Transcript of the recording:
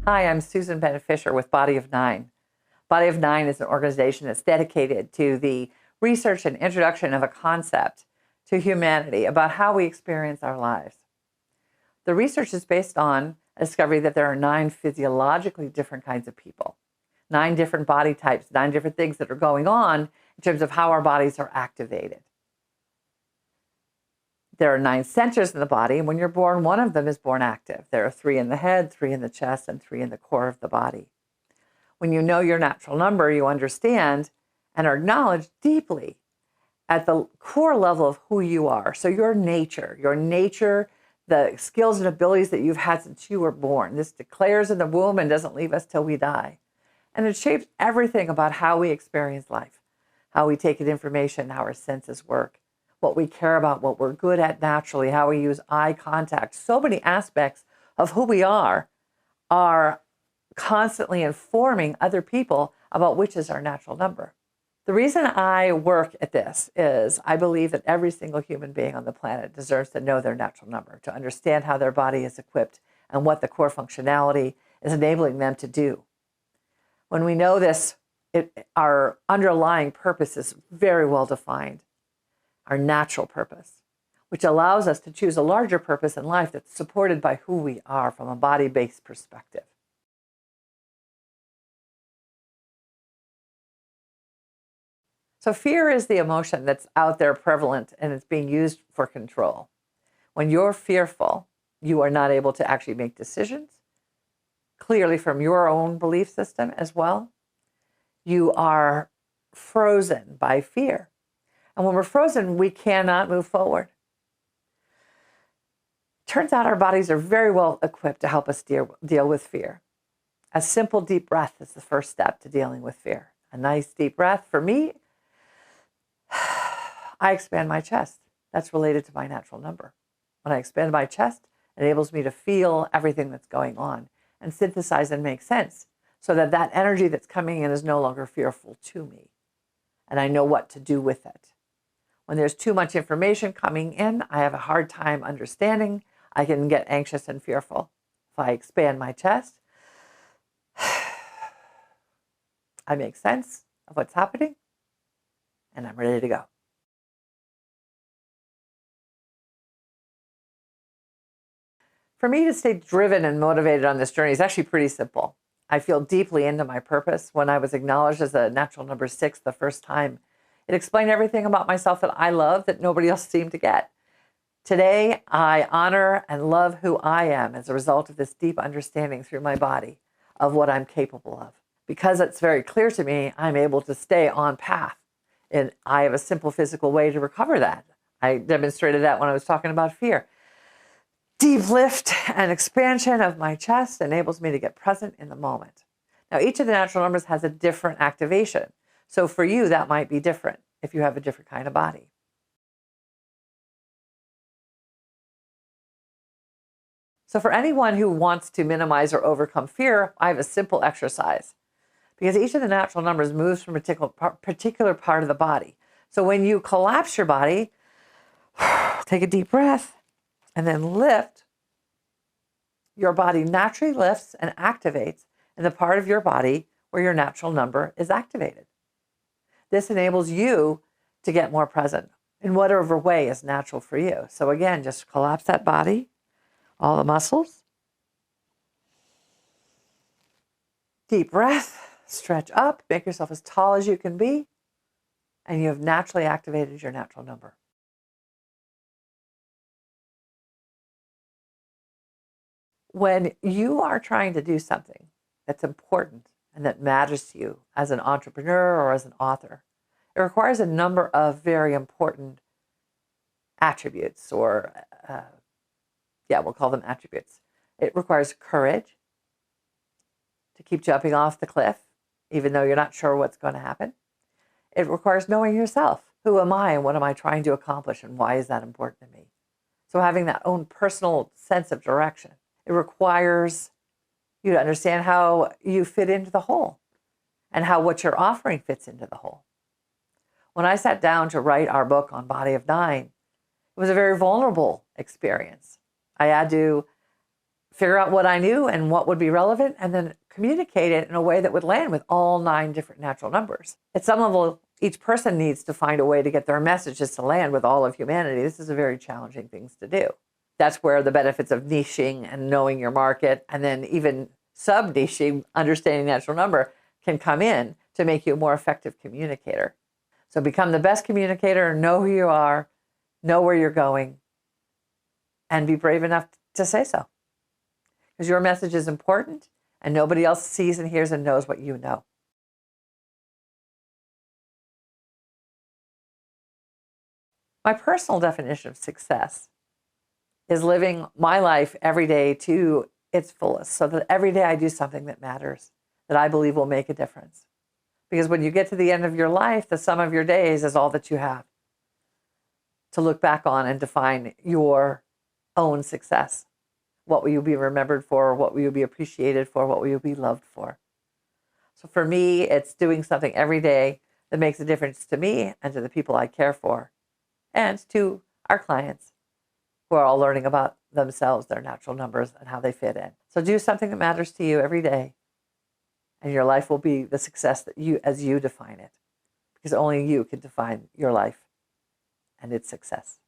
Hi, I'm Susan Bennett Fisher with Body of Nine. Body of Nine is an organization that's dedicated to the research and introduction of a concept to humanity about how we experience our lives. The research is based on a discovery that there are 9 physiologically different kinds of people, 9 different body types, 9 different things that are going on in terms of how our bodies are activated. There are 9 centers in the body, and when you're born, one of them is born active. There are 3 in the head, 3 in the chest, and 3 in the core of the body. When you know your natural number, you understand and are acknowledged deeply at the core level of who you are. So your nature, the skills and abilities that you've had since you were born. This declares in the womb and doesn't leave us till we die. And it shapes everything about how we experience life, how we take in information, how our senses work, what we care about, what we're good at naturally, how we use eye contact. So many aspects of who we are constantly informing other people about which is our natural number. The reason I work at this is I believe that every single human being on the planet deserves to know their natural number, to understand how their body is equipped and what the core functionality is enabling them to do. When we know this, our underlying purpose is very well defined, our natural purpose, which allows us to choose a larger purpose in life that's supported by who we are from a body-based perspective. So fear is the emotion that's out there prevalent and it's being used for control. When you're fearful, you are not able to actually make decisions clearly from your own belief system as well. You are frozen by fear. And when we're frozen, we cannot move forward. Turns out our bodies are very well equipped to help us deal with fear. A simple deep breath is the first step to dealing with fear. A nice deep breath for me, I expand my chest. That's related to my natural number. When I expand my chest, it enables me to feel everything that's going on and synthesize and make sense so that that energy that's coming in is no longer fearful to me. And I know what to do with it. When there's too much information coming in, I have a hard time understanding. I can get anxious and fearful. If I expand my chest, I make sense of what's happening, and I'm ready to go. For me to stay driven and motivated on this journey is actually pretty simple. I feel deeply into my purpose. When I was acknowledged as a natural number 6 the first time, it explained everything about myself that I love that nobody else seemed to get. Today, I honor and love who I am as a result of this deep understanding through my body of what I'm capable of. Because it's very clear to me, I'm able to stay on path. And I have a simple physical way to recover that. I demonstrated that when I was talking about fear. Deep lift and expansion of my chest enables me to get present in the moment. Now, each of the natural numbers has a different activation. So for you, that might be different if you have a different kind of body. So for anyone who wants to minimize or overcome fear, I have a simple exercise because each of the natural numbers moves from a particular part of the body. So when you collapse your body, take a deep breath and then lift. Your body naturally lifts and activates in the part of your body where your natural number is activated. This enables you to get more present in whatever way is natural for you. So again, just collapse that body, all the muscles. Deep breath, stretch up, make yourself as tall as you can be, and you have naturally activated your natural number. When you are trying to do something that's important and that matters to you as an entrepreneur or as an author, it requires a number of very important attributes, or we'll call them attributes. It requires courage to keep jumping off the cliff, even though you're not sure what's going to happen. It requires knowing yourself. Who am I and what am I trying to accomplish and why is that important to me? So having that own personal sense of direction. It requires you to understand how you fit into the whole and how what you're offering fits into the whole. When I sat down to write our book on Body of Nine, it was a very vulnerable experience. I had to figure out what I knew and what would be relevant, and then communicate it in a way that would land with all 9 different natural numbers. At some level, each person needs to find a way to get their messages to land with all of humanity. This is a very challenging thing to do. That's where the benefits of niching and knowing your market, and then even sub-niching, understanding natural number, can come in to make you a more effective communicator. So become the best communicator, know who you are, know where you're going, and be brave enough to say so. Because your message is important, and nobody else sees and hears and knows what you know. My personal definition of success is living my life every day to its fullest, so that every day I do something that matters, that I believe will make a difference. Because when you get to the end of your life, the sum of your days is all that you have to look back on and define your own success. What will you be remembered for? What will you be appreciated for? What will you be loved for? So for me, it's doing something every day that makes a difference to me and to the people I care for, and to our clients who are all learning about themselves, their natural numbers, and how they fit in. So do something that matters to you every day, and your life will be the success that you, as you define it, because only you can define your life and its success.